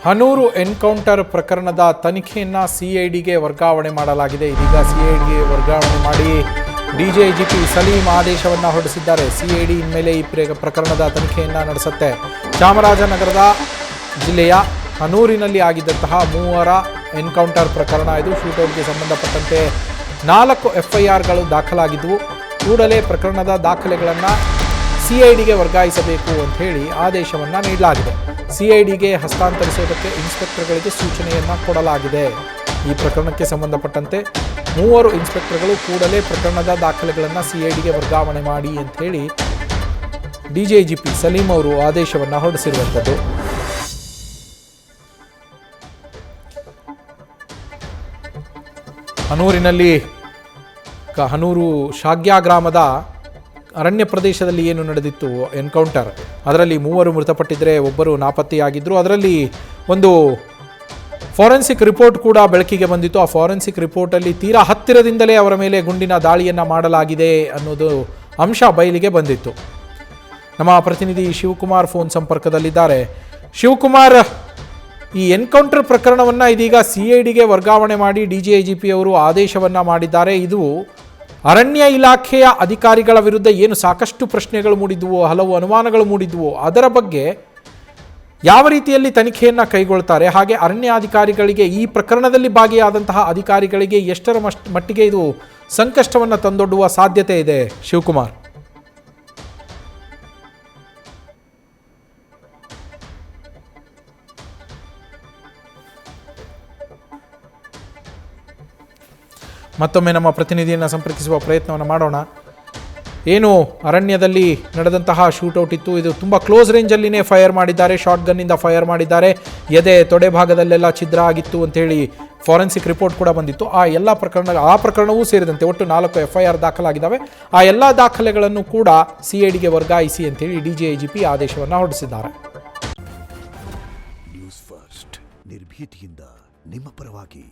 Hanur encounter ಪ್ರಕರಣದ ತನಿಖೆಯನ್ನು ಸಿಐಡಿಗೆ ವರ್ಗಾವಣೆ ಮಾಡಲಾಗಿದೆ. ಇದೀಗ ಸಿಐಡಿಗೆ ವರ್ಗಾವಣೆ ಮಾಡಿ ಡಿಜಿಪಿ ಸಲೀಂ ಆದೇಶವನ್ನು ಹೊರಡಿಸಿದ್ದಾರೆ. ಸಿಐಡಿ ಇನ್ಮೇಲೆ ಈ ಪ್ರಕರಣದ ತನಿಖೆಯನ್ನು ನಡೆಸುತ್ತೆ. ಚಾಮರಾಜನಗರದ ಜಿಲ್ಲೆಯ ಹನೂರಿನಲ್ಲಿ ಆಗಿದ್ದಂತಹ 3 ಎನ್ಕೌಂಟರ್ ಪ್ರಕರಣ ಇದು. ಶೂಟೌಟ್ಗೆ ಸಂಬಂಧಪಟ್ಟಂತೆ 4 FIRಗಳು ದಾಖಲಾಗಿದ್ದವು. ಕೂಡಲೇ ಪ್ರಕರಣದ ದಾಖಲೆಗಳನ್ನು ಸಿಐಡಿಗೆ ವರ್ಗಾಯಿಸಬೇಕು ಅಂತ ಹೇಳಿ ಆದೇಶವನ್ನು ನೀಡಲಾಗಿದೆ. ಸಿಐಡಿಗೆ ಹಸ್ತಾಂತರಿಸುವುದಕ್ಕೆ ಇನ್ಸ್ಪೆಕ್ಟರ್ಗಳಿಗೆ ಸೂಚನೆಯನ್ನು ಕೊಡಲಾಗಿದೆ. ಈ ಪ್ರಕರಣಕ್ಕೆ ಸಂಬಂಧಪಟ್ಟಂತೆ 3 ಇನ್ಸ್ಪೆಕ್ಟರ್ಗಳು ಕೂಡಲೇ ಪ್ರಕರಣದ ದಾಖಲೆಗಳನ್ನು ಸಿಐಡಿಗೆ ವರ್ಗಾವಣೆ ಮಾಡಿ ಅಂತ ಹೇಳಿ ಡಿಜಿಪಿ ಸಲೀಂ ಅವರು ಆದೇಶವನ್ನು ಹೊರಡಿಸಿರುವಂಥದ್ದು. ಹನೂರು ಶಾಗ್ಯ ಗ್ರಾಮದ ಅರಣ್ಯ ಪ್ರದೇಶದಲ್ಲಿ ಏನು ನಡೆದಿತ್ತು ಎನ್ಕೌಂಟರ್, ಅದರಲ್ಲಿ 3 ಮೃತಪಟ್ಟಿದ್ದರೆ 1 ನಾಪತ್ತೆಯಾಗಿದ್ದರು. ಅದರಲ್ಲಿ ಒಂದು ಫಾರೆನ್ಸಿಕ್ ರಿಪೋರ್ಟ್ ಕೂಡ ಬೆಳಕಿಗೆ ಬಂದಿತ್ತು. ಆ ಫಾರೆನ್ಸಿಕ್ ರಿಪೋರ್ಟಲ್ಲಿ ತೀರಾ ಹತ್ತಿರದಿಂದಲೇ ಅವರ ಮೇಲೆ ಗುಂಡಿನ ದಾಳಿಯನ್ನು ಮಾಡಲಾಗಿದೆ ಅನ್ನೋದು ಅಂಶ ಬಯಲಿಗೆ ಬಂದಿತ್ತು. ನಮ್ಮ ಪ್ರತಿನಿಧಿ ಶಿವಕುಮಾರ್ ಫೋನ್ ಸಂಪರ್ಕದಲ್ಲಿದ್ದಾರೆ. ಶಿವಕುಮಾರ್, ಈ ಎನ್ಕೌಂಟರ್ ಪ್ರಕರಣವನ್ನು ಇದೀಗ ಸಿಐಡಿಗೆ ವರ್ಗಾವಣೆ ಮಾಡಿ ಡಿಜಿಪಿ ಅವರು ಆದೇಶವನ್ನು ಮಾಡಿದ್ದಾರೆ. ಇದು ಅರಣ್ಯ ಇಲಾಖೆಯ ಅಧಿಕಾರಿಗಳ ವಿರುದ್ಧ ಏನು ಸಾಕಷ್ಟು ಪ್ರಶ್ನೆಗಳು ಮೂಡಿದ್ವು, ಹಲವು ಅನುಮಾನಗಳು ಮೂಡಿದ್ವು, ಅದರ ಬಗ್ಗೆ ಯಾವ ರೀತಿಯಲ್ಲಿ ತನಿಖೆಯನ್ನು ಕೈಗೊಳ್ತಾರೆ, ಹಾಗೆ ಅರಣ್ಯಾಧಿಕಾರಿಗಳಿಗೆ ಈ ಪ್ರಕರಣದಲ್ಲಿ ಭಾಗಿಯಾದಂತಹ ಅಧಿಕಾರಿಗಳಿಗೆ ಎಷ್ಟರ ಮಟ್ಟಿಗೆ ಇದು ಸಂಕಷ್ಟವನ್ನು ತಂದೊಡ್ಡುವ ಸಾಧ್ಯತೆ ಇದೆ ಶಿವಕುಮಾರ್? ಮತ್ತೊಮ್ಮೆ ನಮ್ಮ ಪ್ರತಿನಿಧಿಯನ್ನು ಸಂಪರ್ಕಿಸುವ ಪ್ರಯತ್ನವನ್ನು ಮಾಡೋಣ. ಏನು ಅರಣ್ಯದಲ್ಲಿ ನಡೆದಂತಹ ಶೂಟೌಟ್ ಇತ್ತು, ಇದು ತುಂಬ ಕ್ಲೋಸ್ ರೇಂಜಲ್ಲಿನೇ ಫೈರ್ ಮಾಡಿದ್ದಾರೆ, ಶಾರ್ಟ್ ಗನ್ನಿಂದ ಫೈರ್ ಮಾಡಿದ್ದಾರೆ, ಎದೆ ತೊಡೆ ಭಾಗದಲ್ಲೆಲ್ಲ ಛಿದ್ರ ಆಗಿತ್ತು ಅಂಥೇಳಿ ಫಾರೆನ್ಸಿಕ್ ರಿಪೋರ್ಟ್ ಕೂಡ ಬಂದಿತ್ತು. ಆ ಪ್ರಕರಣವೂ ಸೇರಿದಂತೆ ಒಟ್ಟು 4 FIR ದಾಖಲಾಗಿದ್ದಾವೆ. ಆ ಎಲ್ಲ ದಾಖಲೆಗಳನ್ನು ಕೂಡ ಸಿಐಡಿಗೆ ವರ್ಗಾಯಿಸಿ ಅಂತೇಳಿ ಡಿಜಿಪಿ ಆದೇಶವನ್ನು ಹೊರಡಿಸಿದ್ದಾರೆ. ನ್ಯೂಸ್ ಫಸ್ಟ್ ನಿರ್ಭೀತಿಯಿಂದ ನಿಮ್ಮ ಪರವಾಗಿ.